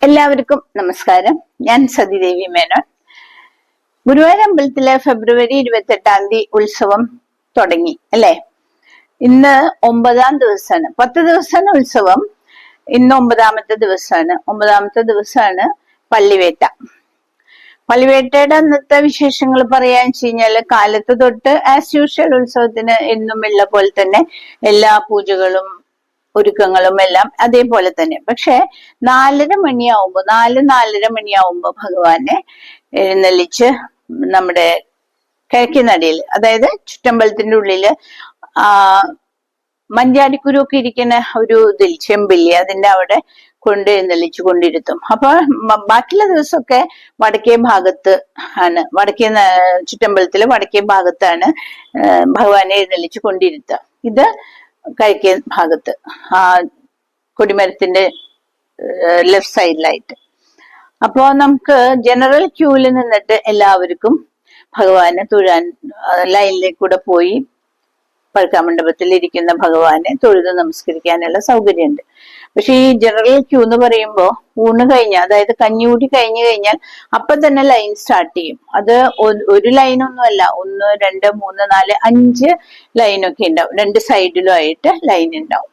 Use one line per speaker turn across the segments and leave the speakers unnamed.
എല്ലാവർക്കും നമസ്കാരം. ഞാൻ സതിദേവി മേനോൻ. ഗുരുവായൂർ അമ്പലത്തിലെ ഫെബ്രുവരി 28 ഉത്സവം തുടങ്ങി അല്ലെ. ഇന്ന് 9-ാം ദിവസമാണ്. 10 ദിവസമാണ് ഉത്സവം. ഇന്ന് 9-ാമത്തെ ദിവസമാണ്. 9-ാമത്തെ ദിവസമാണ് പള്ളിവേട്ട. പള്ളിവേട്ടയുടെ അന്നത്തെ വിശേഷങ്ങൾ പറയാന്ന് വെച്ച് കഴിഞ്ഞാല് കാലത്ത് തൊട്ട് ആസ് യൂഷ്വൽ ഉത്സവത്തിന് എന്നും ഉള്ള പോലെ തന്നെ എല്ലാ പൂജകളും ഒരുക്കങ്ങളും എല്ലാം അതേപോലെ തന്നെ. പക്ഷെ 4:30 മണിയാവുമ്പോ 4-4:30 മണിയാവുമ്പോ ഭഗവാനെ എഴുന്നള്ളിച്ച് നമ്മുടെ കിഴക്കേനടയിൽ, അതായത് ചുറ്റമ്പലത്തിന്റെ ഉള്ളില് മഞ്ചാടിക്കുരു ഒക്കെ ഇരിക്കുന്ന ഒരു ഇതിൽ ചെമ്പില്ലേ, അതിന്റെ അവിടെ കൊണ്ട് എഴുന്നള്ളിച്ചു കൊണ്ടിരുത്തും. അപ്പൊ ബാക്കിയുള്ള ദിവസമൊക്കെ വടക്കേ ഭാഗത്ത് ആണ്, ചുറ്റമ്പലത്തിലെ വടക്കേ ഭാഗത്താണ് ഭഗവാനെ എഴുന്നള്ളിച്ചു കൊണ്ടിരുത്തുക. ഇത് കിഴക്കേ ഭാഗത്ത് കൊടിമരത്തിന്റെ ലെഫ്റ്റ് സൈഡിലായിട്ട്. അപ്പോ നമുക്ക് ജനറൽ ക്യൂവിൽ നിന്നിട്ട് എല്ലാവർക്കും ഭഗവാനെ തൊഴാൻ ലൈനിലേക്ക് കൂടെ പോയി പഴുക്കാമണ്ഡപത്തിൽ ഇരിക്കുന്ന ഭഗവാനെ തൊഴുത് നമസ്കരിക്കാനുള്ള സൗകര്യമുണ്ട്. പക്ഷെ ഈ ജനറൽ ക്യൂ എന്ന് പറയുമ്പോ ഊണ് കഴിഞ്ഞാൽ, അതായത് കഞ്ഞിയൂടി കഴിഞ്ഞു കഴിഞ്ഞാൽ അപ്പൊ തന്നെ ലൈൻ സ്റ്റാർട്ട് ചെയ്യും. അത് ഒരു ലൈനൊന്നുമല്ല, 1, 2, 3, 4, 5 ലൈനൊക്കെ ഉണ്ടാവും. 2 സൈഡിലും ആയിട്ട് ലൈൻ ഉണ്ടാവും.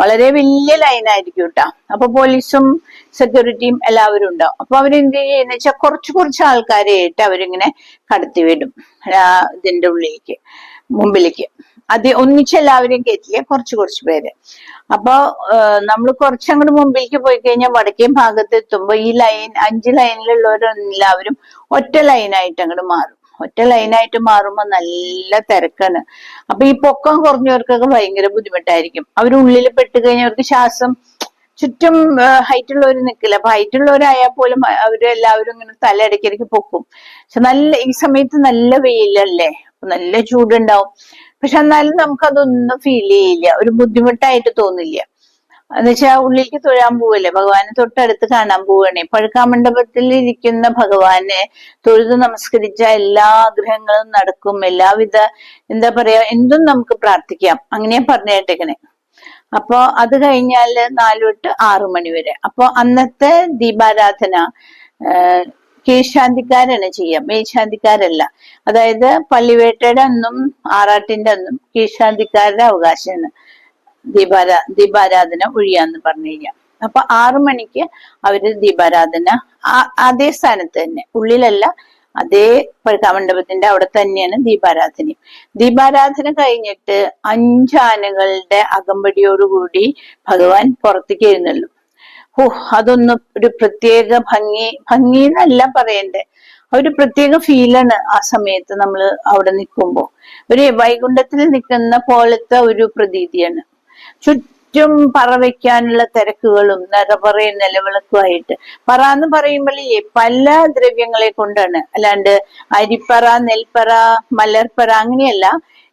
വളരെ വലിയ ലൈനായിരിക്കും കേട്ടോ. അപ്പൊ പോലീസും സെക്യൂരിറ്റിയും എല്ലാവരും ഉണ്ടാവും. അപ്പൊ അവരെന്ത് ചെയ്യുന്ന വെച്ചാൽ കുറച്ച് ആൾക്കാരെ ആയിട്ട് അവരിങ്ങനെ കടത്തിവിടും ഇതിന്റെ ഉള്ളിലേക്ക്, മുമ്പിലേക്ക്. ഒന്നിച്ച് എല്ലാവരെയും കയറ്റില്ല, കുറച്ച് പേര്. അപ്പൊ നമ്മൾ കുറച്ചങ്ങോട്ട് മുമ്പിലേക്ക് പോയി കഴിഞ്ഞാൽ വടക്കേ ഭാഗത്ത് എത്തുമ്പോ ഈ ലൈൻ 5 ലൈനിലുള്ളവരെല്ലാവരും ഒറ്റ ലൈനായിട്ട് അങ്ങോട്ട് മാറും. ഒറ്റ ലൈനായിട്ട് മാറുമ്പോ നല്ല തിരക്കാണ്. അപ്പൊ ഈ പൊക്കം കുറഞ്ഞവർക്കൊക്കെ ഭയങ്കര ബുദ്ധിമുട്ടായിരിക്കും. അവരുള്ളിൽ പെട്ട് കഴിഞ്ഞാൽ അവർക്ക് ശ്വാസം, ചുറ്റും ഹൈറ്റ് ഉള്ളവർ നിൽക്കില്ല. അപ്പൊ ഹൈറ്റ് ഉള്ളവരായാൽ പോലും അവരെല്ലാവരും ഇങ്ങനെ തല ഇടയ്ക്കിടയ്ക്ക് പൊക്കും. പക്ഷെ ഈ സമയത്ത് നല്ല വെയിലല്ലേ, നല്ല ചൂടുണ്ടാവും. പക്ഷെ എന്നാലും നമുക്കതൊന്നും ഫീൽ ചെയ്യില്ല, ഒരു ബുദ്ധിമുട്ടായിട്ട് തോന്നില്ല. എന്നുവെച്ചാൽ ഉള്ളിലേക്ക് തൊഴാൻ പോവല്ലേ, ഭഗവാനെ തൊട്ടടുത്ത് കാണാൻ പോവുകയാണെ. പഴുക്കാമണ്ഡപത്തിൽ ഇരിക്കുന്ന ഭഗവാനെ തൊഴുത് നമസ്കരിച്ച എല്ലാ ആഗ്രഹങ്ങളും നടക്കും. എല്ലാവിധ എന്താ പറയാ, എന്തും നമുക്ക് പ്രാർത്ഥിക്കാം. അങ്ങനെയാ പറഞ്ഞു കേട്ടേക്കണേ. അപ്പൊ അത് കഴിഞ്ഞാല് 4 to 6 മണി വരെ. അപ്പൊ അന്നത്തെ ദീപാരാധന കീഴ്ശാന്തിക്കാരാണ് ചെയ്യുക, മേൽശാന്തിക്കാരല്ല. അതായത് പള്ളിവേട്ടയുടെ അന്നും ആറാട്ടിന്റെ അന്നും കീഴ്ശാന്തിക്കാരുടെ അവകാശമാണ് ദീപാരാധന ഒഴിയാന്ന് പറഞ്ഞു കഴിഞ്ഞാൽ. അപ്പൊ 6 മണിക്ക് അവര് ദീപാരാധന അതേ സ്ഥാനത്ത് തന്നെ, ഉള്ളിലല്ല, അതേ പഴുക്കാമണ്ഡപത്തിന്റെ അവിടെ തന്നെയാണ് ദീപാരാധന. ദീപാരാധന കഴിഞ്ഞിട്ട് 5 ആനകളുടെ അകമ്പടിയോടുകൂടി ഭഗവാൻ പുറത്തേക്ക് എഴുന്നള്ളും. അതൊന്ന് ഒരു പ്രത്യേക ഭംഗി എന്നല്ല പറയണ്ടേ, ഒരു പ്രത്യേക ഫീലാണ് ആ സമയത്ത് നമ്മൾ അവിടെ നിൽക്കുമ്പോ. ഒരു വൈകുണ്ഠത്തിൽ നിൽക്കുന്ന പോലത്തെ ഒരു പ്രതീതിയാണ്. ചുറ്റും പറ വയ്ക്കാനുള്ള തിരക്കുകളും നിറപറയും നിലവിളക്കുമായിട്ട്. പറ എന്ന് പറയുമ്പോഴേ പല ദ്രവ്യങ്ങളെ കൊണ്ടാണ്, അല്ലാണ്ട് അരിപ്പറ, നെൽപ്പറ, മലർപ്പറ അങ്ങനെയല്ല.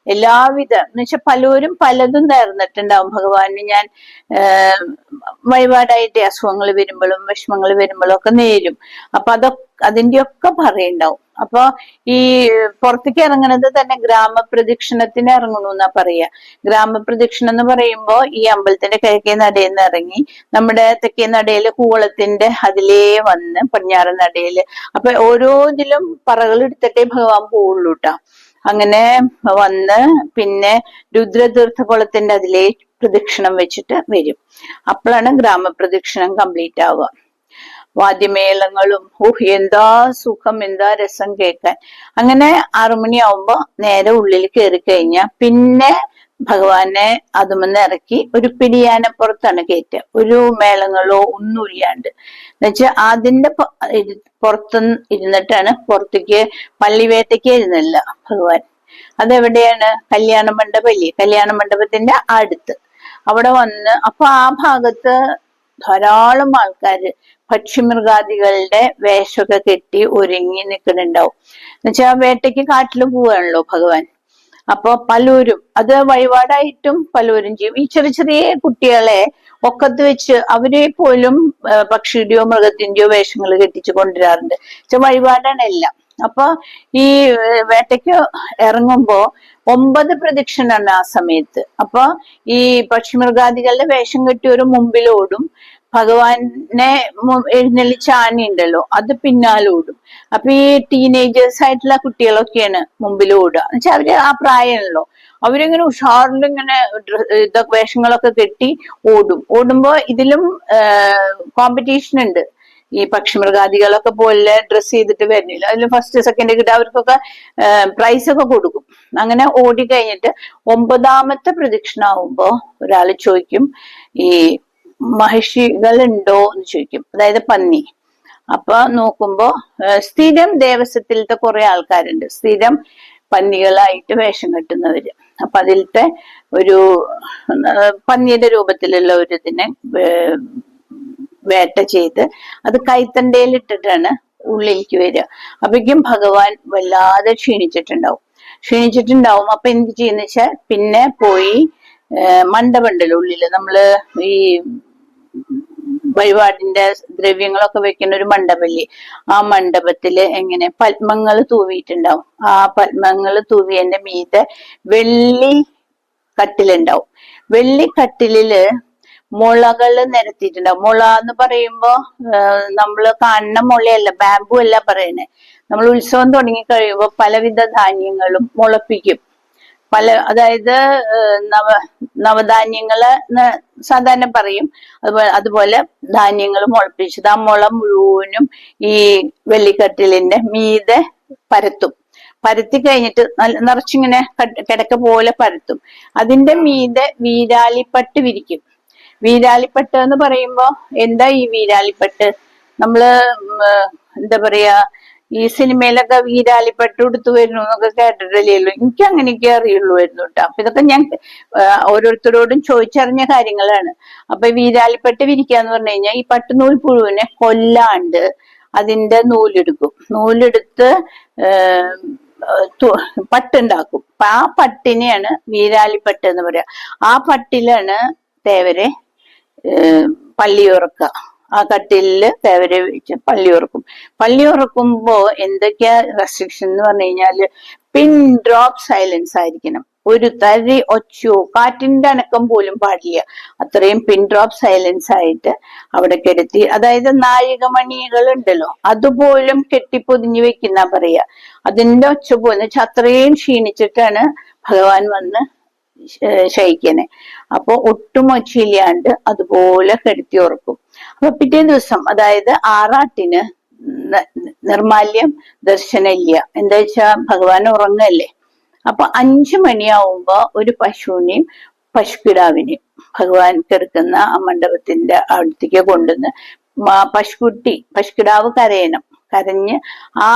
എല്ലാവിധ എന്ന് വെച്ചാൽ പലരും പലതും നേർന്നിട്ടുണ്ടാവും ഭഗവാന്. ഞാൻ വഴിപാടായിട്ട് അസുഖങ്ങൾ വരുമ്പോഴും വിഷമങ്ങൾ വരുമ്പോഴും ഒക്കെ നേരും. അപ്പൊ അതിന്റെ ഒക്കെ പറയുണ്ടാവും. അപ്പൊ ഈ പുറത്തേക്ക് ഇറങ്ങണത് തന്നെ ഗ്രാമപ്രദക്ഷിണത്തിന് ഇറങ്ങണു എന്നാ പറയാ. ഗ്രാമപ്രദക്ഷിണം എന്ന് പറയുമ്പോ ഈ അമ്പലത്തിന്റെ കിഴക്കേ നടയിൽ നിന്ന് ഇറങ്ങി നമ്മുടെ തെക്കേ നടയില് കൂവളത്തിന്റെ അതിലേ വന്ന് പടിഞ്ഞാറ് നടയില്, അപ്പൊ ഓരോ ഇതിലും പറകൾ എടുത്തിട്ടേ ഭഗവാൻ പോവുള്ളൂ കേട്ടോ. അങ്ങനെ വന്ന് പിന്നെ രുദ്രതീർത്ഥകുളത്തിന്റെ അതിലേ പ്രദക്ഷിണം വെച്ചിട്ട് വരും. അപ്പോഴാണ് ഗ്രാമപ്രദക്ഷിണം കംപ്ലീറ്റ് ആവുക. വാദ്യമേളങ്ങളും എന്താ സുഖം, എന്താ രസം കേൾക്കാൻ. അങ്ങനെ 6 മണിയാവുമ്പോ നേരെ ഉള്ളിൽ കയറി കഴിഞ്ഞാൽ പിന്നെ ഭഗവാനെ അതുമെന്ന് ഇറക്കി ഒരു പിടിയാനപ്പുറത്താണ് കയറ്റുക. ഒരു മേളങ്ങളോ ഒന്നുമില്ലാണ്ട്. എന്നുവെച്ചാൽ അതിന്റെ പുറത്ത് ഇരുന്നിട്ടാണ് പുറത്തേക്ക് പള്ളിവേട്ടയ്ക്ക് എഴുന്നള്ള ഭഗവാൻ. അതെവിടെയാണ്? കല്യാണ മണ്ഡപല്ലേ, കല്യാണ മണ്ഡപത്തിന്റെ അടുത്ത് അവിടെ വന്ന്. അപ്പൊ ആ ഭാഗത്ത് ധാരാളം ആൾക്കാര് പക്ഷിമൃഗാദികളുടെ വേഷമൊക്കെ കെട്ടി ഒരുങ്ങി നിൽക്കുന്നുണ്ടാവും. എന്നുവെച്ചാൽ വേട്ടയ്ക്ക് കാട്ടില് പോവാണല്ലോ ഭഗവാൻ. അപ്പൊ പലരും അത് വഴിപാടായിട്ടും പലരും ചെയ്യും. ഈ ചെറിയ കുട്ടികളെ ഒക്കത്ത് വെച്ച് അവരെ പോലും പക്ഷിയുടെയോ മൃഗത്തിന്റെയോ വേഷങ്ങൾ കെട്ടിച്ചു കൊണ്ടുവരാറുണ്ട്. വഴിപാടാണ് എല്ലാം. അപ്പൊ ഈ വേട്ടയ്ക്ക് ഇറങ്ങുമ്പോ 9 പ്രദക്ഷിണാണ് ആ സമയത്ത്. അപ്പൊ ഈ പക്ഷിമൃഗാദികളുടെ വേഷം കെട്ടിയൊരു മുമ്പിലോടും, ഭഗവാനെ എഴുന്നള്ളിച്ച ആന ഉണ്ടല്ലോ അത് പിന്നാലെ ഓടും. അപ്പൊ ഈ ടീനേജേഴ്സ് ആയിട്ടുള്ള കുട്ടികളൊക്കെയാണ് മുമ്പിൽ ഓടുക. എന്നുവെച്ചാൽ അവര് ആ പ്രായമാണല്ലോ, അവരിങ്ങനെ ഉഷാറിലിങ്ങനെ ഇതൊക്കെ വേഷങ്ങളൊക്കെ കെട്ടി ഓടുമ്പോ ഇതിലും കോമ്പറ്റീഷൻ ഉണ്ട്. ഈ പക്ഷിമൃഗാദികളൊക്കെ പോലെ ഡ്രസ്സ് ചെയ്തിട്ട് വരുന്നില്ല, അതിൽ ഫസ്റ്റ് സെക്കൻഡ് കിട്ടുക, അവർക്കൊക്കെ പ്രൈസ് ഒക്കെ കൊടുക്കും. അങ്ങനെ ഓടി കഴിഞ്ഞിട്ട് 9ാമത്തെ പ്രദക്ഷിണാവുമ്പോ ഒരാൾ ചോദിക്കും, ഈ മഹിഷികൾ ഉണ്ടോ എന്ന് ചോദിക്കും, അതായത് പന്നി. അപ്പൊ നോക്കുമ്പോ സ്ഥിരം ദേവസ്വത്തിലത്തെ കുറെ ആൾക്കാരുണ്ട്, സ്ഥിരം പന്നികളായിട്ട് വേഷം കെട്ടുന്നവര്. അപ്പൊ അതിലത്തെ ഒരു പന്നിയുടെ രൂപത്തിലുള്ള ഒരു ഇതിനെ വേട്ട ചെയ്ത് അത് കൈത്തണ്ടയിൽ ഇട്ടിട്ടാണ് ഉള്ളിലേക്ക് വരിക. അപ്പോഴേക്കും ഭഗവാൻ വല്ലാതെ ക്ഷീണിച്ചിട്ടുണ്ടാവും. അപ്പൊ എന്ത് ചെയ്യുന്ന വെച്ചാൽ പിന്നെ പോയി മണ്ഡപമുണ്ടല്ലോ ഉള്ളില്, നമ്മള് ഈ വഴിപാടിന്റെ ദ്രവ്യങ്ങളൊക്കെ വെക്കുന്ന ഒരു മണ്ഡപല്ലേ, ആ മണ്ഡപത്തില് എങ്ങനെ പത്മങ്ങൾ തൂവിയിട്ടുണ്ടാവും. ആ പത്മങ്ങൾ തൂവിയതിന്റെ മീതെ വെള്ളി കട്ടിലുണ്ടാവും. വെള്ളിക്കട്ടിലില് മുളകള് നിരത്തിയിട്ടുണ്ടാവും. മുള എന്ന് പറയുമ്പോ നമ്മള് കാണുന്ന മുളയല്ല, ബാമ്പു അല്ല പറയുന്നേ. നമ്മൾ ഉത്സവം തുടങ്ങി കഴിയുമ്പോ പലവിധ ധാന്യങ്ങളും മുളപ്പിക്കും. അതായത് നവധാന്യങ്ങള് സാധാരണ പറയും, അതുപോലെ ധാന്യങ്ങൾ മുളപ്പിച്ചത് ആ മുള മുഴുവനും ഈ വെള്ളിക്കട്ടിലിന്റെ മീതെ പരത്തി കഴിഞ്ഞിട്ട് നിറച്ചിങ്ങനെ കിടക്ക പോലെ പരത്തും. അതിന്റെ മീതെ വീരാലിപ്പട്ട് വിരിക്കും. വീരാലിപ്പട്ട് എന്ന് പറയുമ്പോ എന്താ ഈ വീരാലിപ്പട്ട്? നമ്മള് എന്താ പറയാ, ഈ സിനിമയിലൊക്കെ വീരാലിപ്പട്ട് എടുത്തു വരുന്നു എന്നൊക്കെ കേട്ടിട്ടില്ലല്ലോ. എനിക്ക് അങ്ങനെയൊക്കെ അറിയുള്ളൂയിരുന്നു കേട്ടോ. അപ്പൊ ഇതൊക്കെ ഞാൻ ഓരോരുത്തരോടും ചോദിച്ചറിഞ്ഞ കാര്യങ്ങളാണ്. അപ്പൊ വീരാലിപ്പട്ട് വിരിക്കാന്ന് പറഞ്ഞു കഴിഞ്ഞാൽ ഈ പട്ടുനൂൽ പുഴുവിനെ കൊല്ലാണ്ട് അതിന്റെ നൂലെടുത്ത് പട്ടുണ്ടാക്കും. അപ്പൊ ആ പട്ടിനെയാണ് വീരാലിപ്പട്ട് എന്ന് പറയാ. ആ പട്ടിലാണ് തേവരെ പള്ളി ഉറക്കുക. ആ കട്ടിലില് തേവരെ വെച്ച് പള്ളി ഉറക്കുമ്പോ എന്തൊക്കെയാ റെസ്ട്രിക്ഷൻ എന്ന് പറഞ്ഞു കഴിഞ്ഞാല് പിൻ ഡ്രോപ്പ് സൈലൻസ് ആയിരിക്കണം. ഒരു തരി ഒച്ചയോ കാറ്റിന്റെ അനക്കം പോലും പാടില്ല. അത്രയും പിൻ ഡ്രോപ്പ് സൈലൻസ് ആയിട്ട് അവിടെ കിടത്തി, അതായത് നാഴികമണികൾ ഉണ്ടല്ലോ അതുപോലും കെട്ടിപ്പൊതിഞ്ഞു വെക്കുന്ന പറയാ. അതിന്റെ ഒച്ച പോലെന്ന് വെച്ചാൽ അത്രയും ക്ഷീണിച്ചിട്ടാണ് ഭഗവാൻ വന്ന് ശയിക്കണേ. അപ്പൊ ഒട്ടും ഒച്ചയില്ലാണ്ട് അതുപോലെ കെടുത്തി ഉറക്കും. അപ്പൊ പിറ്റേ ദിവസം, അതായത് ആറാട്ടിന് നിർമാല്യം ദർശനമില്ല. എന്താ വെച്ചാ ഭഗവാൻ ഉറങ്ങല്ലേ. അപ്പൊ 5 മണിയാവുമ്പോ ഒരു പശുവിനെയും പശുക്കിടാവിനെയും ഭഗവാൻ കിടക്കുന്ന ആ മണ്ഡപത്തിന്റെ അടുത്തേക്ക് കൊണ്ടുവന്ന് പശുക്കിടാവ് കരഞ്ഞ് ആ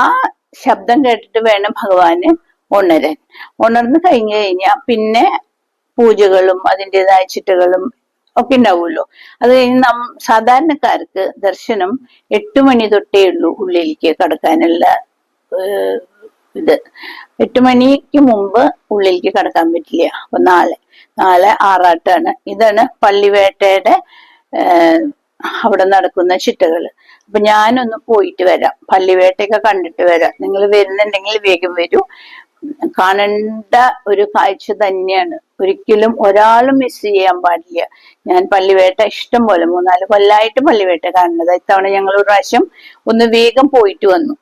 ശബ്ദം കേട്ടിട്ട് വേണം ഭഗവാന് ഉണരാൻ. ഉണർന്നു കഴിഞ്ഞു കഴിഞ്ഞാൽ പിന്നെ പൂജകളും അതിൻ്റെതായ ചിട്ടകളും ഒക്കെ ഉണ്ടാവുമല്ലോ. അത് കഴിഞ്ഞ് സാധാരണക്കാർക്ക് ദർശനം 8 മണി തൊട്ടേ ഉള്ളൂ ഉള്ളിലേക്ക് കടക്കാനുള്ള ഇത്. 8 മണിക്ക് മുമ്പ് ഉള്ളിലേക്ക് കടക്കാൻ പറ്റില്ല. അപ്പൊ നാളെ ആറാട്ടാണ്. ഇതാണ് പള്ളിവേട്ടയുടെ അവിടെ നടക്കുന്ന ചിട്ടകള്. അപ്പൊ ഞാനൊന്ന് പോയിട്ട് വരാം, പള്ളിവേട്ടയൊക്കെ കണ്ടിട്ട് വരാം. നിങ്ങൾ വരുന്നുണ്ടെങ്കിൽ വേഗം വരൂ. കാണേണ്ട ഒരു കാഴ്ച തന്നെയാണ്. ഒരിക്കലും ഒരാളും മിസ് ചെയ്യാൻ പാടില്ല. ഞാൻ പള്ളിവേട്ട ഇഷ്ടം പോലെ 3-4 കൊല്ലമായിട്ട് പള്ളിവേട്ട കാണുന്നത്. ഇത്തവണ ഞങ്ങൾ ഒരു പ്രാവശ്യം ഒന്ന് വേഗം പോയിട്ട് വന്നു.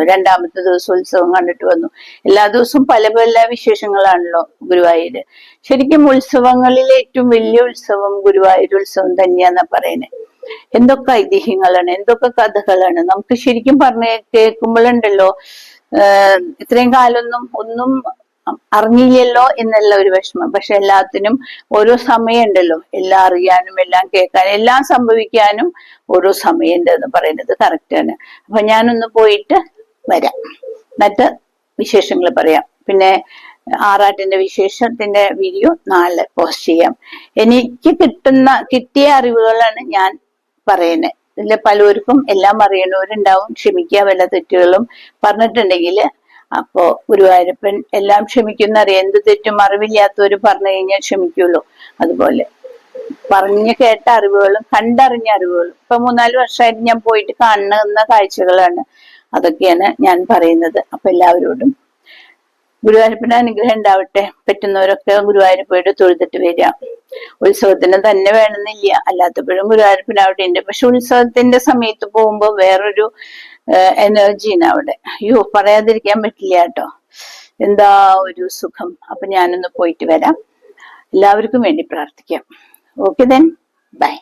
2ാമത്തെ ദിവസം ഉത്സവം കണ്ടിട്ട് വന്നു. എല്ലാ ദിവസവും പല പല വിശേഷങ്ങളാണല്ലോ ഗുരുവായൂര്. ശരിക്കും ഉത്സവങ്ങളിൽ ഏറ്റവും വലിയ ഉത്സവം ഗുരുവായൂർ ഉത്സവം തന്നെയാന്നാ പറയുന്നത്. എന്തൊക്കെ ഐതിഹ്യങ്ങളാണ്, എന്തൊക്കെ കഥകളാണ് നമുക്ക് ശരിക്കും പറഞ്ഞ് കേൾക്കുമ്പോഴുണ്ടല്ലോ. ഇത്രയും കാലൊന്നും ഒന്നും അറിഞ്ഞില്ലല്ലോ എന്നുള്ള ഒരു വിഷമം. പക്ഷെ എല്ലാത്തിനും ഓരോ സമയമുണ്ടല്ലോ, എല്ലാം അറിയാനും എല്ലാം കേൾക്കാനും എല്ലാം സംഭവിക്കാനും ഓരോ സമയമുണ്ട് എന്ന് പറയുന്നത് കറക്റ്റാണ്. അപ്പൊ ഞാനൊന്ന് പോയിട്ട് വരാം, എന്നിട്ട് വിശേഷങ്ങൾ പറയാം. പിന്നെ ആറാട്ടിന്റെ വിശേഷത്തിന്റെ വീഡിയോ നാളെ പോസ്റ്റ് ചെയ്യാം. എനിക്ക് കിട്ടിയ അറിവുകളാണ് ഞാൻ പറയുന്നത്. ഇതിൽ പലർക്കും എല്ലാം അറിയണവരുണ്ടാവും, ക്ഷമിക്കുക വല്ല തെറ്റുകളും പറഞ്ഞിട്ടുണ്ടെങ്കിൽ. അപ്പോ ഗുരുവായൂരപ്പൻ എല്ലാം ക്ഷമിക്കുന്നറിയാം. എന്ത് തെറ്റും അറിവില്ലാത്തവര് പറഞ്ഞു കഴിഞ്ഞാൽ ക്ഷമിക്കുമല്ലോ. അതുപോലെ പറഞ്ഞു കേട്ട അറിവുകളും കണ്ടറിഞ്ഞ അറിവുകളും ഇപ്പൊ 3-4 വർഷമായിട്ട് ഞാൻ പോയിട്ട് കാണുന്ന കാഴ്ചകളാണ്. അതൊക്കെയാണ് ഞാൻ പറയുന്നത്. അപ്പൊ എല്ലാവരോടും ഗുരുവായൂരപ്പന്റെ അനുഗ്രഹം ഉണ്ടാവട്ടെ. പറ്റുന്നവരൊക്കെ ഗുരുവായൂർ പോയിട്ട് തൊഴുതിട്ട് വരിക. ഉത്സവത്തിന് തന്നെ വേണമെന്നില്ല, അല്ലാത്തപ്പോഴും ഗുരുവായൂരപ്പനാവട്ടെ. പക്ഷെ ഉത്സവത്തിന്റെ സമയത്ത് പോകുമ്പോ വേറൊരു എനർജിയാണ് അവിടെ. അയ്യോ, പറയാതിരിക്കാൻ പറ്റില്ല കേട്ടോ. എന്താ ഒരു സുഖം. അപ്പൊ ഞാനൊന്ന് പോയിട്ട് വരാം. എല്ലാവർക്കും വേണ്ടി പ്രാർത്ഥിക്കാം. Okay then, by.